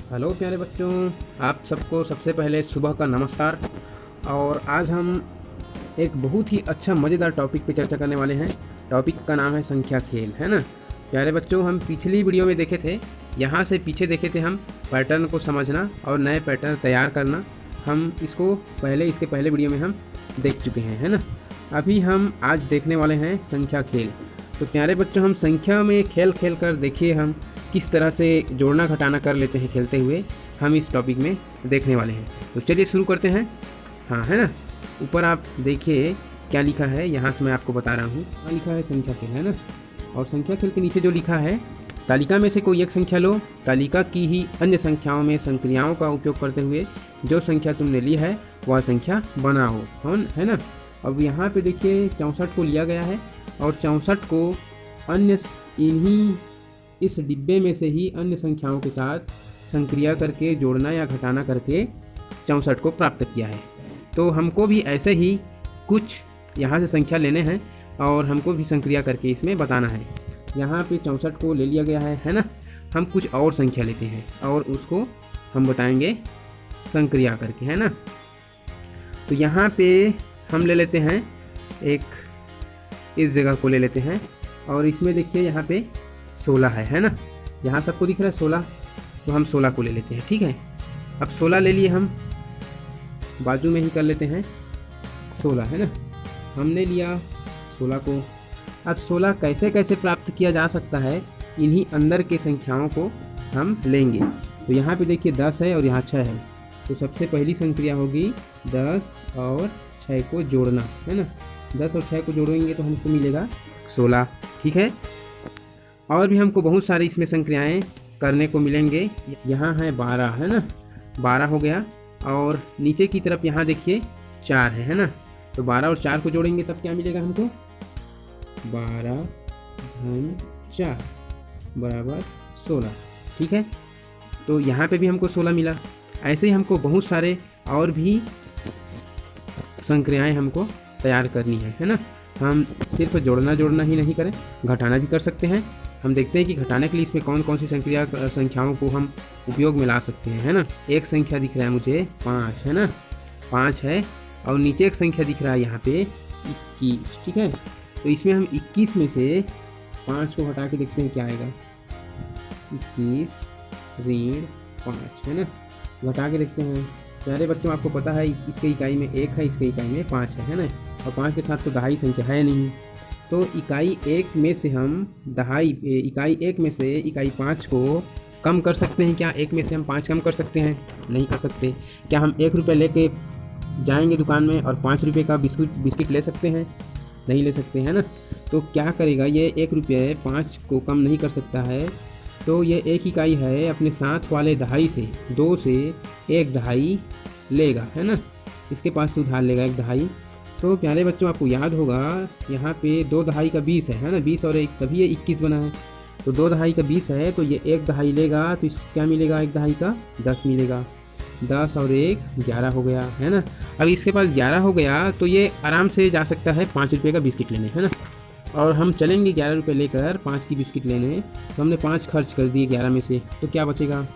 Hello प्यारे बच्चों, आप सबको सबसे पहले सुबह का नमस्कार। और आज हम एक बहुत ही अच्छा मज़ेदार टॉपिक पे चर्चा करने वाले हैं। टॉपिक का नाम है संख्या खेल, है ना। प्यारे बच्चों, हम पिछली वीडियो में देखे थे, यहाँ से पीछे देखे थे हम पैटर्न को समझना और नए पैटर्न तैयार करना। हम इसको इसके पहले वीडियो में हम देख चुके हैं, है ना। अभी हम आज देखने वाले हैं संख्या खेल। तो प्यारे बच्चों, हम संख्या में खेल खेल कर देखिए हम किस तरह से जोड़ना घटाना कर लेते हैं खेलते हुए, हम इस टॉपिक में देखने वाले हैं। तो चलिए शुरू करते हैं। हाँ, है ना। ऊपर आप देखिए क्या लिखा है, यहाँ से मैं आपको बता रहा हूँ। यहाँ लिखा है संख्या खेल, है ना। और संख्या खेल के नीचे जो लिखा है, तालिका में से कोई एक संख्या लो, तालिका की ही अन्य संख्याओं में संक्रियाओं का उपयोग करते हुए जो संख्या तुमने ली है वह संख्या बनाओ, है ना। अब यहाँ पे देखिए 64 को लिया गया है और 64 को इस डिब्बे में से ही अन्य संख्याओं के साथ संक्रिया करके जोड़ना या घटाना करके 64 को प्राप्त किया है। तो हमको भी ऐसे ही कुछ यहाँ से संख्या लेने हैं और हमको भी संक्रिया करके इसमें बताना है। यहाँ पे 64 को ले लिया गया है ना। हम कुछ और संख्या लेते हैं और उसको हम बताएंगे संक्रिया करके, है ना। तो यहाँ पे हम ले लेते हैं एक, इस जगह को ले लेते हैं और इसमें देखिए यहाँ पे 16 है ना। यहाँ सबको दिख रहा है 16, तो हम 16 को ले लेते हैं, ठीक है। अब 16 ले लिए, हम बाजू में ही कर लेते हैं 16, है ना। हमने लिया 16 को। अब 16 कैसे कैसे प्राप्त किया जा सकता है, इन्हीं अंदर के संख्याओं को हम लेंगे। तो यहाँ पे देखिए 10 है और यहाँ 6 है। तो सबसे पहली संक्रिया होगी 10 और 6 को जोड़ना, है ना। 10 और 6 को जोड़ेंगे तो हमको मिलेगा 16, ठीक है। और भी हमको बहुत सारी इसमें संक्रियाएं करने को मिलेंगे। यहाँ है 12, है ना। 12 हो गया और नीचे की तरफ यहाँ देखिए 4 है ना। तो 12 और 4 को जोड़ेंगे तब क्या मिलेगा हमको, 12 धन 4 बराबर 16, ठीक है। तो यहाँ पे भी हमको 16 मिला। ऐसे ही हमको बहुत सारे और भी संक्रियाएं हमको तैयार करनी है ना। हम सिर्फ जोड़ना ही नहीं करें, घटाना भी कर सकते हैं। हम देखते हैं कि घटाने के लिए इसमें कौन कौन सी संख्याओं को हम उपयोग में ला सकते हैं, है ना। एक संख्या दिख रहा है मुझे 5, है ना। 5 है और नीचे एक संख्या दिख रहा है यहाँ पे 21, ठीक है। तो इसमें हम 21 में से 5 को हटा के देखते हैं क्या आएगा। 21 ऋण 5, है ना। घटा के देखते हैं। प्यारे बच्चों, आपको पता है इसके इकाई में 1 है, इसके इकाई में 5 है ना। और 5 के साथ तो दहाई संख्या है नहीं। तो इकाई 1 में से हम इकाई 1 में से इकाई 5 को कम कर सकते हैं क्या? 1 में से हम 5 कम कर सकते हैं? नहीं कर सकते। क्या हम 1 रुपये लेके जाएंगे दुकान में और 5 रुपये का बिस्किट ले सकते हैं? नहीं ले सकते, है ना। तो क्या करेगा, ये 1 रुपये 5 को कम नहीं कर सकता है। तो ये एक इकाई है, अपने साथ वाले दहाई से 2 से 1 दहाई लेगा, है ना। इसके पास से उधार लेगा 1 दहाई। तो प्यारे बच्चों, आपको याद होगा यहाँ पे 2 दहाई का 20 है ना। 20 और 1 तभी ये 21 बना है। तो 2 दहाई का 20 है, तो ये 1 दहाई लेगा तो इसको क्या मिलेगा, 1 दहाई का 10 मिलेगा। 10 और 1 11 हो गया, है ना। अब इसके पास 11 हो गया तो ये आराम से जा सकता है 5 रुपये का बिस्किट लेने, है ना। और हम चलेंगे 11 रुपये लेकर 5 की बिस्किट लेने। तो हमने 5 खर्च कर दिए 11 में से, तो क्या बचेगा?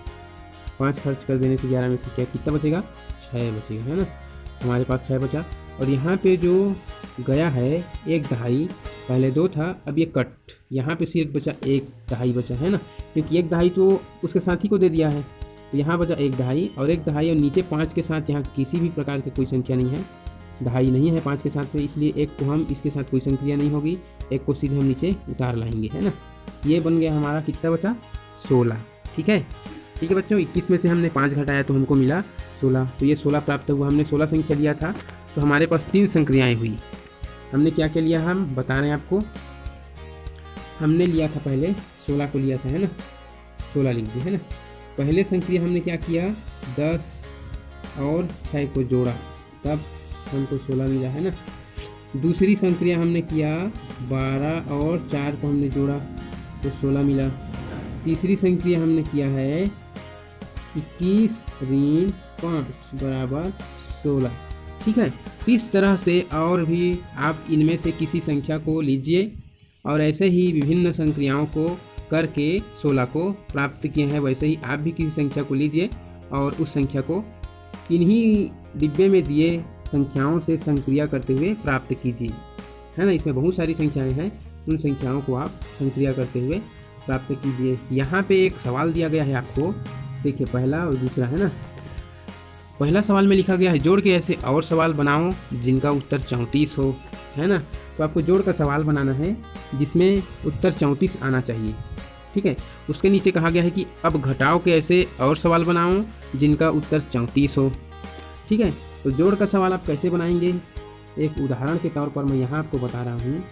5 खर्च कर देने से 11 में से क्या कितना बचेगा? 6 बचेगा, है ना। हमारे पास 6 बचा। और यहाँ पे जो गया है 1 दहाई, पहले 2 था, अब ये कट, यहाँ पे सिर्फ बचा 1 दहाई बचा, है ना। क्योंकि 1 दहाई तो उसके साथी को दे दिया है। तो यहाँ बचा 1 दहाई और 1 दहाई, और नीचे 5 के साथ यहाँ किसी भी प्रकार की कोई संख्या नहीं है, दहाई नहीं है 5 के साथ में, इसलिए 1 को हम इसके साथ कोई संक्रिया नहीं होगी, 1 को सीधे हम नीचे उतार लाएंगे, है ना। ये बन गया हमारा, कितना बचा? 16, ठीक है। ठीक है बच्चों, 21 में से हमने 5 घटाया तो हमको मिला 16। तो ये 16 प्राप्त हुआ। हमने 16 संख्या लिया था, तो हमारे पास 3 संक्रियाएँ हुई। हमने क्या क्या लिया, हम बता रहे हैं आपको। हमने लिया था पहले 16 को लिया था, है ना। 16 लिख दिया, है ना। पहले संक्रिया हमने क्या किया, 10 और 6 को जोड़ा, तब हमको 16 मिला, है ना। दूसरी संक्रिया हमने किया 12 और 4 को हमने जोड़ा तो 16 मिला। तीसरी संक्रिया हमने किया है 21 ऋण 5 बराबर 16, ठीक है। इस तरह से और भी आप इनमें से किसी संख्या को लीजिए और ऐसे ही विभिन्न संक्रियाओं को करके 16 को प्राप्त किए हैं, वैसे ही आप भी किसी संख्या को लीजिए और उस संख्या को इन्हीं डिब्बे में दिए संख्याओं से संक्रिया करते हुए प्राप्त कीजिए, है ना। इसमें बहुत सारी संख्याएं हैं, उन संख्याओं को आप संक्रिया करते हुए प्राप्त कीजिए। यहाँ पे एक सवाल दिया गया है आपको, देखिए पहला और दूसरा, है ना। पहला सवाल में लिखा गया है जोड़ के ऐसे और सवाल बनाओ जिनका उत्तर 34 हो, है ना। तो आपको जोड़ का सवाल बनाना है जिसमें उत्तर 34 आना चाहिए, ठीक है। उसके नीचे कहा गया है कि अब घटाओ के ऐसे और सवाल बनाओ जिनका उत्तर 34 हो, ठीक है। तो जोड़ का सवाल आप कैसे बनाएंगे, एक उदाहरण के तौर पर मैं यहाँ आपको बता रहा हूँ।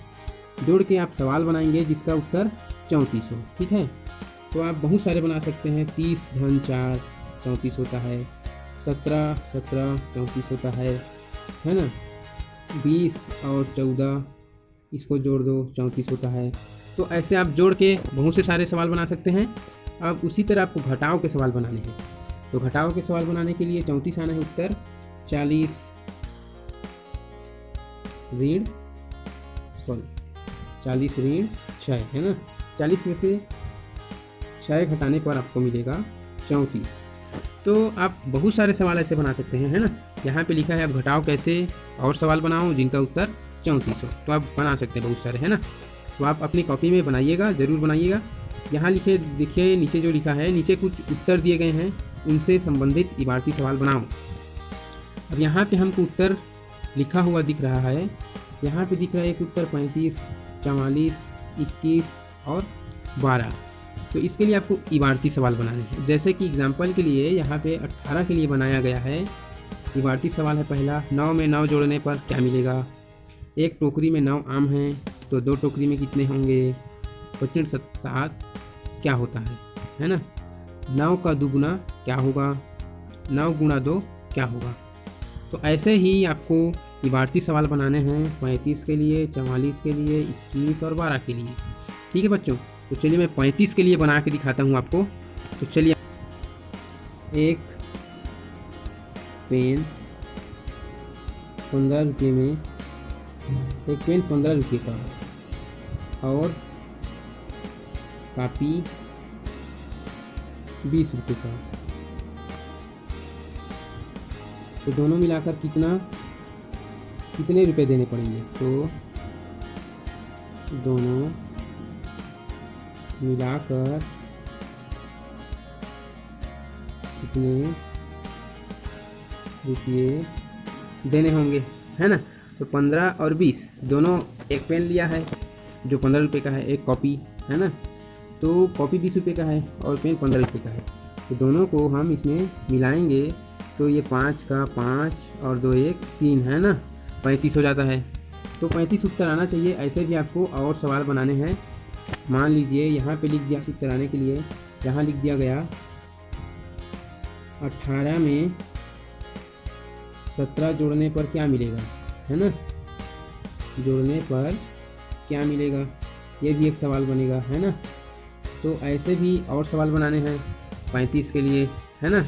जोड़ के आप सवाल बनाएंगे जिसका उत्तर 34 हो, ठीक है। तो आप बहुत सारे बना सकते हैं। 30 धन 4 34 होता है, 17 34 होता है ना। 20 और 14 इसको जोड़ दो 34 होता है। तो ऐसे आप जोड़ के बहुत से सारे सवाल बना सकते हैं। अब उसी तरह आपको घटाओ के सवाल बनाने हैं। तो घटाओ के सवाल बनाने के लिए 34 आना है उत्तर, 40 ऋण 6, है ना। 40 में से 6 घटाने पर आपको मिलेगा 34। तो आप बहुत सारे सवाल ऐसे बना सकते हैं, है ना। यहाँ पे लिखा है आप घटाओ कैसे और सवाल बनाओ जिनका उत्तर 34 हो, तो आप बना सकते हैं बहुत सारे, है ना। तो आप अपनी कॉपी में बनाइएगा, ज़रूर बनाइएगा। यहाँ लिखे देखिए नीचे जो लिखा है, नीचे कुछ उत्तर दिए गए हैं, उनसे संबंधित इबारती सवाल बनाओ। अब यहाँ पे हमको उत्तर लिखा हुआ दिख रहा है, यहाँ पे दिख रहा है एक उत्तर 35, 44, 21 और 12। तो इसके लिए आपको इबारती सवाल बनाने हैं। जैसे कि एग्जाम्पल के लिए यहाँ पे 18 के लिए बनाया गया है। इबारती सवाल है पहला, 9 में 9 जोड़ने पर क्या मिलेगा। एक टोकरी में 9 आम हैं तो 2 टोकरी में कितने होंगे। 25 7 क्या होता है ना। 9 का दुगुना क्या होगा, 9 गुणा 2 क्या होगा। तो ऐसे ही आपको इबारती सवाल बनाने हैं 35 के लिए, 44 के लिए, 21 और 12 के लिए, ठीक है बच्चों। तो चलिए मैं 35 के लिए बना के दिखाता हूँ आपको। तो चलिए, एक पेन 15 रुपये में, एक पेन 15 रुपये का और कापी 20 रुपये का। तो दोनों मिलाकर कितने रुपए देने पड़ेंगे। तो दोनों मिलाकर कितने रुपये देने होंगे, है ना। तो 15 और 20 दोनों, एक पेन लिया है जो 15 रुपये का है, एक कॉपी, है ना। तो कॉपी 20 रुपये का है और पेन 15 रुपये का है। तो दोनों को हम इसमें मिलाएंगे तो ये 5 का 5 और 2 1 3, है ना, 35 हो जाता है। तो 35 उत्तर आना चाहिए। ऐसे भी आपको और सवाल बनाने हैं। मान लीजिए यहाँ पे लिख दिया उत्तर आने के लिए, यहाँ लिख दिया गया 18 में 17 जोड़ने पर क्या मिलेगा, है ना। जोड़ने पर क्या मिलेगा, ये भी एक सवाल बनेगा, है ना। तो ऐसे भी और सवाल बनाने हैं 35 के लिए, है ना।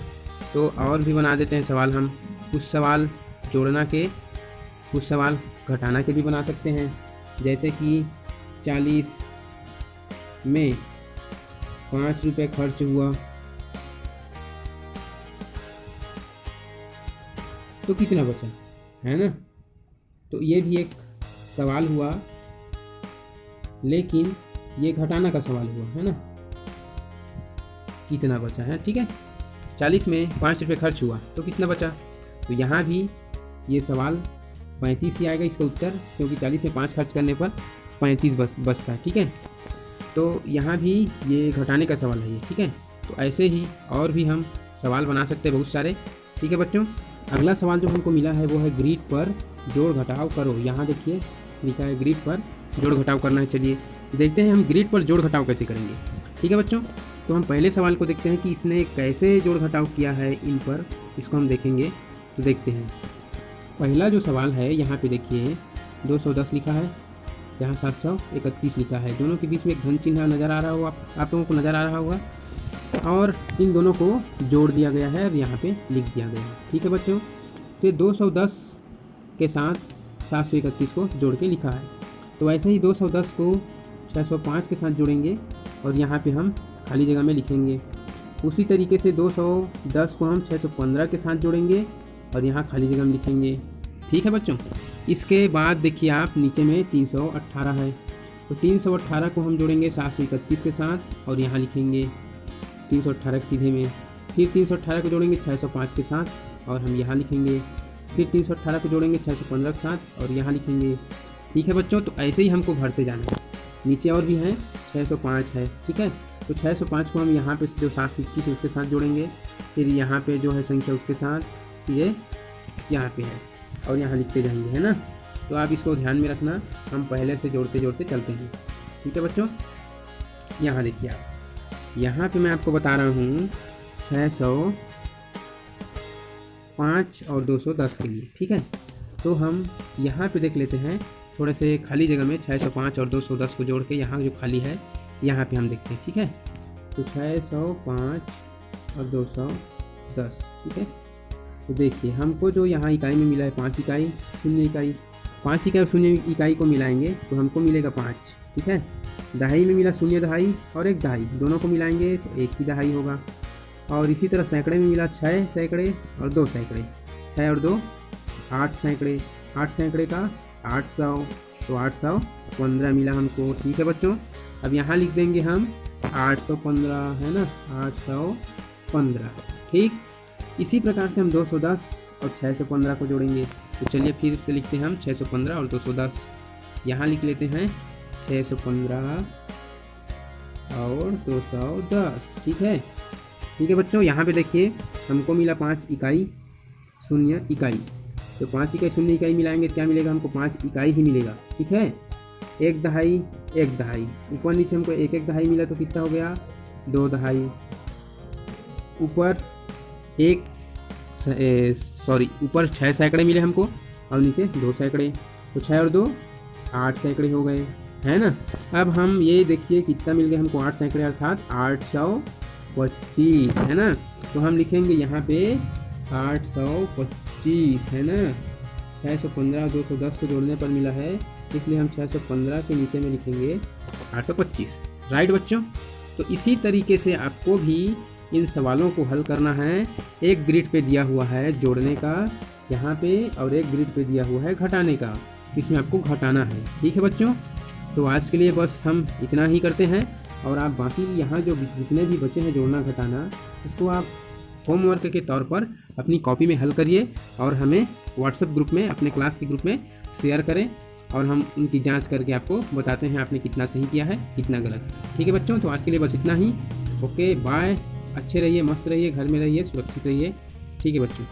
तो और भी बना देते हैं सवाल हम। कुछ सवाल जोड़ना के, कुछ सवाल घटाना के भी बना सकते हैं। जैसे कि 40 में 5 रुपये खर्च हुआ तो कितना बचा, है ना। तो ये भी एक सवाल हुआ, लेकिन ये घटाना का सवाल हुआ, है ना। कितना बचा है, ठीक है। 40 में 5 रुपये खर्च हुआ तो कितना बचा। तो यहाँ भी ये सवाल 35 ही आएगा इसका उत्तर, क्योंकि 40 में 5 खर्च करने पर 35 बचता है, ठीक है। तो यहाँ भी ये घटाने का सवाल है ये, ठीक है। तो ऐसे ही और भी हम सवाल बना सकते हैं बहुत सारे, ठीक है बच्चों। अगला सवाल जो हमको मिला है वो है ग्रिड पर जोड़ घटाव करो। यहाँ देखिए लिखा है ग्रिड पर जोड़ घटाव करना है। चलिए देखते हैं हम ग्रिड पर जोड़ घटाव कैसे करेंगे, ठीक है बच्चों। तो हम पहले सवाल को देखते हैं कि इसने कैसे जोड़ घटाव किया है इन पर, इसको हम देखेंगे। तो देखते हैं पहला जो सवाल है, यहाँ पे देखिए 210 लिखा है, यहाँ 731 लिखा है। दोनों के बीच में एक धन चिन्ह नज़र आ रहा हो, आप लोगों को नज़र आ रहा होगा, और इन दोनों को जोड़ दिया गया है और यहाँ पे लिख दिया गया है, ठीक है बच्चों। तो 210 के साथ 731 को जोड़ के लिखा है। तो ऐसे ही 210 को 605 के साथ जोड़ेंगे और यहाँ पे हम खाली जगह में लिखेंगे। उसी तरीके से 210 को हम 615 के साथ जोड़ेंगे और यहाँ खाली जगह में लिखेंगे। ठीक है बच्चों। इसके बाद देखिए आप नीचे में 318 है, तो 318 को हम जोड़ेंगे 731 के साथ और यहाँ लिखेंगे 318 के सीधे में। फिर 318 को जोड़ेंगे 605 के साथ और हम यहाँ लिखेंगे। फिर 318 को जोड़ेंगे 615 के साथ और यहाँ लिखेंगे। ठीक है बच्चों, तो ऐसे ही हमको भरते जाना है। नीचे और भी हैं, 605 है। ठीक है, तो 605 को हम यहाँ पे जो 721 है उसके साथ जोड़ेंगे। फिर यहाँ पे जो है संख्या उसके साथ ये यहाँ पे है और यहाँ लिखते जाएंगे, है ना। तो आप इसको ध्यान में रखना, हम पहले से जोड़ते जोड़ते चलते हैं। ठीक है बच्चों, यहाँ देखिए आप, यहाँ पे मैं आपको बता रहा हूँ 605 और 210 के लिए। ठीक है, तो हम यहाँ पे देख लेते हैं थोड़े से खाली जगह में 605 और 210 को जोड़ के यहाँ जो खाली है यहाँ पे हम देखते हैं। ठीक है, तो 605 और 210। ठीक है, तो देखिए हमको जो यहाँ इकाई में मिला है 5 इकाई, 0 इकाई, 5 इकाई और 0 इकाई को मिलाएंगे तो हमको मिलेगा 5। ठीक है, दहाई में मिला 0 दहाई और 1 दहाई, दोनों को मिलाएंगे तो 1 ही दहाई होगा। और इसी तरह सैकड़े में मिला 6 सैकड़े और 2 सैकड़े, 6 और 2 8 सैकड़े, 8 सैकड़े का 800, तो 815 मिला हमको। ठीक है बच्चों, अब यहाँ लिख देंगे हम 815, है ना, 815। ठीक, इसी प्रकार से हम 210 और 615 को जोड़ेंगे। तो चलिए फिर से लिखते हैं हम 615 और 210। यहाँ लिख लेते हैं 615 और 210। ठीक है, ठीक है बच्चों, यहाँ पे देखिए हमको मिला 5 इकाई 0 इकाई, तो 5 इकाई 0 इकाई मिलाएंगे क्या मिलेगा हमको, 5 इकाई ही मिलेगा। ठीक है, 1 दहाई 1 दहाई, ऊपर नीचे हमको 1 दहाई मिला तो कितना हो गया, 2 दहाई। ऊपर ऊपर 6 सैकड़े मिले हमको और नीचे 2 सैकड़े, तो 6 और 2 8 सैकड़े हो गए, है ना। अब हम ये देखिए कितना मिल गया हमको, 8 सैकड़े अर्थात 825, है ना। तो हम लिखेंगे यहाँ पे 825, है ना। 615 और 210 को जोड़ने पर मिला है, इसलिए हम 615 के नीचे में लिखेंगे 825। राइट बच्चों, तो इसी तरीके से आपको भी इन सवालों को हल करना है। एक ग्रिड पे दिया हुआ है जोड़ने का यहाँ पे और एक ग्रिड पे दिया हुआ है घटाने का, इसमें आपको घटाना है। ठीक है बच्चों, तो आज के लिए बस हम इतना ही करते हैं और आप बाकी यहाँ जो जितने भी बचे हैं जोड़ना घटाना, उसको आप होमवर्क के तौर पर अपनी कॉपी में हल करिए और हमें व्हाट्सएप ग्रुप में, अपने क्लास के ग्रुप में शेयर करें और हम उनकी जांच करके आपको बताते हैं आपने कितना सही किया है कितना गलत। ठीक है बच्चों, तो आज के लिए बस इतना ही। ओके बाय, अच्छे रहिए, मस्त रहिए, घर में रहिए, सुरक्षित रहिए। ठीक है बच्चों।